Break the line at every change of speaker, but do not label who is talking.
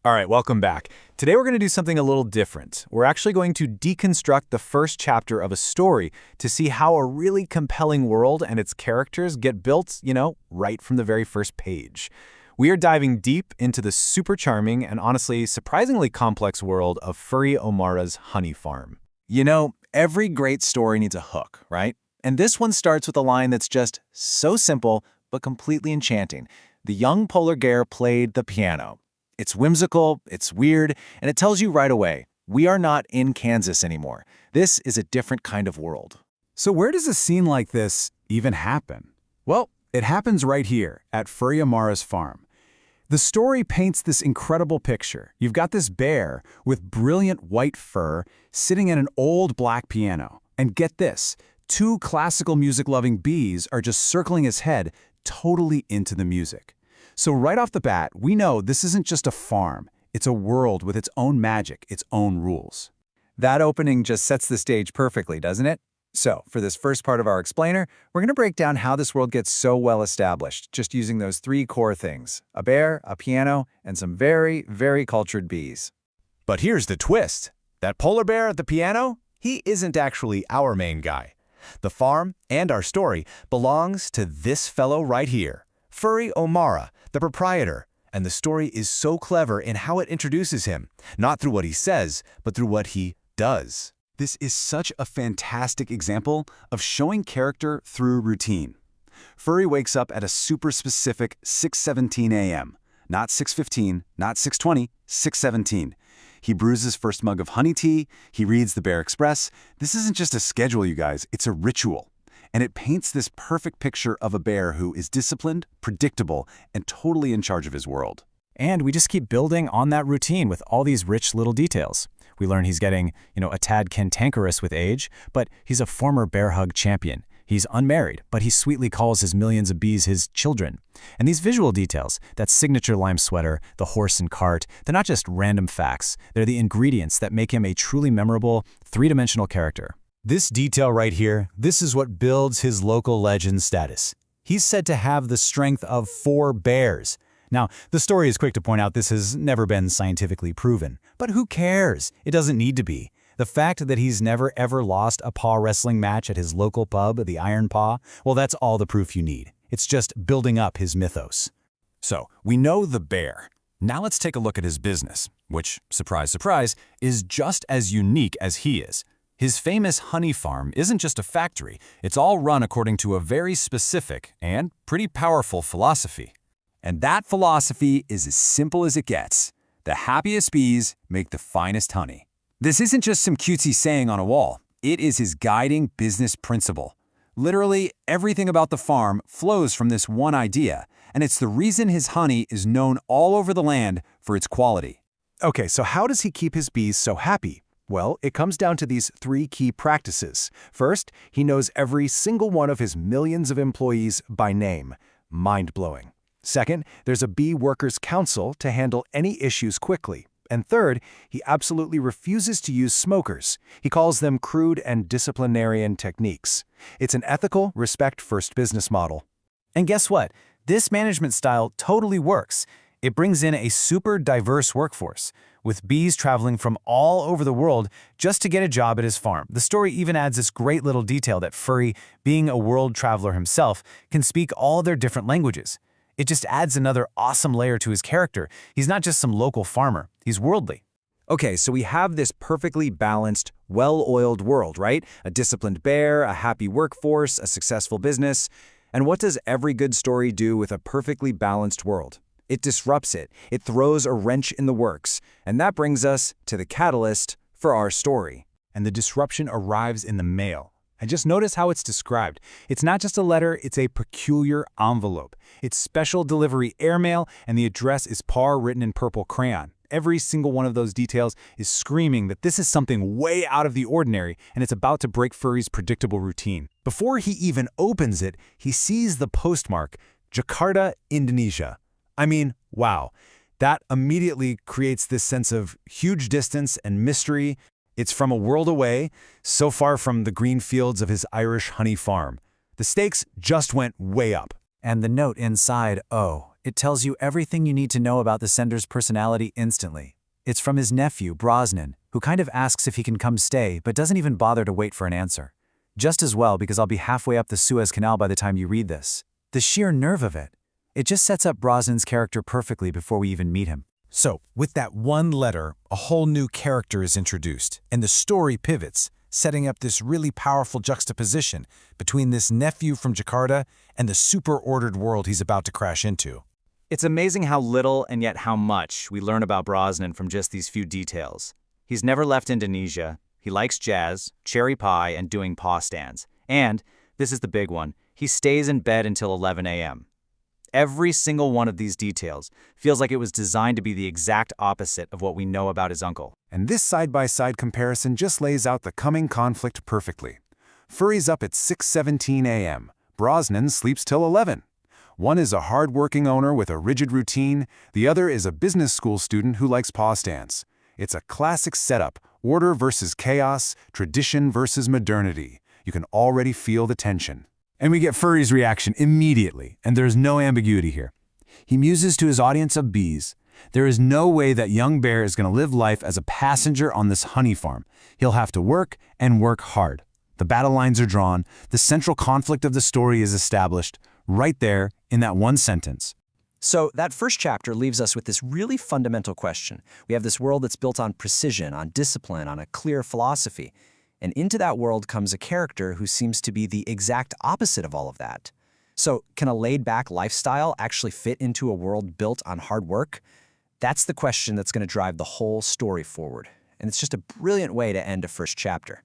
All right, welcome back. Today we're going to do something a little different. We're actually going to deconstruct the first chapter of a story to see how a really compelling world and its characters get built, right from the very first page. We are diving deep into the super charming and honestly surprisingly complex world of Furry O'Mara's honey farm.
Every great story needs a hook, right? And this one starts with a line that's just so simple, but completely enchanting. The young polar bear played the piano. It's whimsical, it's weird, and it tells you right away, we are not in Kansas anymore. This is a different kind of world.
So where does a scene like this even happen? Well, it happens right here at Furry O'Mara's farm. The story paints this incredible picture. You've got this bear with brilliant white fur sitting at an old black piano. And get this, two classical music-loving bees are just circling his head totally into the music. So right off the bat, we know this isn't just a farm. It's a world with its own magic, its own rules.
That opening just sets the stage perfectly, doesn't it? So, for this first part of our explainer, we're going to break down how this world gets so well established, just using those three core things: a bear, a piano, and some very, very cultured bees.
But here's the twist. That polar bear at the piano, he isn't actually our main guy. The farm and our story belongs to this fellow right here, Furry O'Mara, the proprietor. And the story is so clever in how it introduces him, not through what he says, but through what he does.
This is such a fantastic example of showing character through routine. Furry wakes up at a super specific 6:17 a.m. Not 6:15, not 6:20, 6:17. He brews his first mug of honey tea, he reads the Bear Express. This isn't just a schedule, you guys, it's a ritual. And it paints this perfect picture of a bear who is disciplined, predictable, and totally in charge of his world.
And we just keep building on that routine with all these rich little details. We learn he's getting, a tad cantankerous with age, but he's a former bear hug champion. He's unmarried, but he sweetly calls his millions of bees his children. And these visual details, that signature lime sweater, the horse and cart, they're not just random facts. They're the ingredients that make him a truly memorable, three-dimensional character.
This detail right here, this is what builds his local legend status. He's said to have the strength of 4 bears. Now, the story is quick to point out this has never been scientifically proven. But who cares? It doesn't need to be. The fact that he's never ever lost a paw wrestling match at his local pub, the Iron Paw, well, that's all the proof you need. It's just building up his mythos.
So, we know the bear. Now let's take a look at his business, which, surprise, surprise, is just as unique as he is. His famous honey farm isn't just a factory, it's all run according to a very specific and pretty powerful philosophy. And that philosophy is as simple as it gets. The happiest bees make the finest honey. This isn't just some cutesy saying on a wall. It is his guiding business principle. Literally, everything about the farm flows from this one idea, and it's the reason his honey is known all over the land for its quality. Okay, so how does he keep his bees so happy? Well, it comes down to these 3 key practices. First, he knows every single one of his millions of employees by name. Mind-blowing. Second, there's a bee workers' council to handle any issues quickly. And third, he absolutely refuses to use smokers. He calls them crude and disciplinarian techniques. It's an ethical, respect-first business model.
And guess what? This management style totally works. It brings in a super diverse workforce, with bees traveling from all over the world just to get a job at his farm. The story even adds this great little detail that Furry, being a world traveler himself, can speak all their different languages. It just adds another awesome layer to his character. He's not just some local farmer, he's worldly.
Okay, so we have this perfectly balanced, well-oiled world, right? A disciplined bear, a happy workforce, a successful business. And what does every good story do with a perfectly balanced world? It disrupts it. It throws a wrench in the works. And that brings us to the catalyst for our story.
And the disruption arrives in the mail. And just notice how it's described. It's not just a letter, it's a peculiar envelope. It's special delivery airmail, and the address is PAR written in purple crayon. Every single one of those details is screaming that this is something way out of the ordinary, and it's about to break Furry's predictable routine. Before he even opens it, he sees the postmark, Jakarta, Indonesia. I mean, wow. That immediately creates this sense of huge distance and mystery. It's from a world away, so far from the green fields of his Irish honey farm. The stakes just went way up.
And the note inside, oh, It tells you everything you need to know about the sender's personality instantly. It's from his nephew, Brosnan, who kind of asks if he can come stay but doesn't even bother to wait for an answer. Just as well, because I'll be halfway up the Suez Canal by the time you read this. The sheer nerve of it. It just sets up Brosnan's character perfectly before we even meet him.
So, with that one letter, a whole new character is introduced, and the story pivots, setting up this really powerful juxtaposition between this nephew from Jakarta and the super-ordered world he's about to crash into.
It's amazing how little and yet how much we learn about Brosnan from just these few details. He's never left Indonesia, he likes jazz, cherry pie, and doing paw stands. And, this is the big one, he stays in bed until 11 a.m. Every single one of these details feels like it was designed to be the exact opposite of what we know about his uncle.
And this side-by-side comparison just lays out the coming conflict perfectly. Furry's up at 6:17 a.m. Brosnan sleeps till 11. One is a hard-working owner with a rigid routine, the other is a business school student who likes paw stands. It's a classic setup, order versus chaos, tradition versus modernity. You can already feel the tension.
And we get Furry's reaction immediately, and there's no ambiguity here. He muses to his audience of bees. There is no way that young bear is going to live life as a passenger on this honey farm. He'll have to work and work hard. The battle lines are drawn. The central conflict of the story is established right there in that one sentence.
So that first chapter leaves us with this really fundamental question. We have this world that's built on precision, on discipline, on a clear philosophy. And into that world comes a character who seems to be the exact opposite of all of that. So can a laid-back lifestyle actually fit into a world built on hard work? That's the question that's going to drive the whole story forward. And it's just a brilliant way to end a first chapter.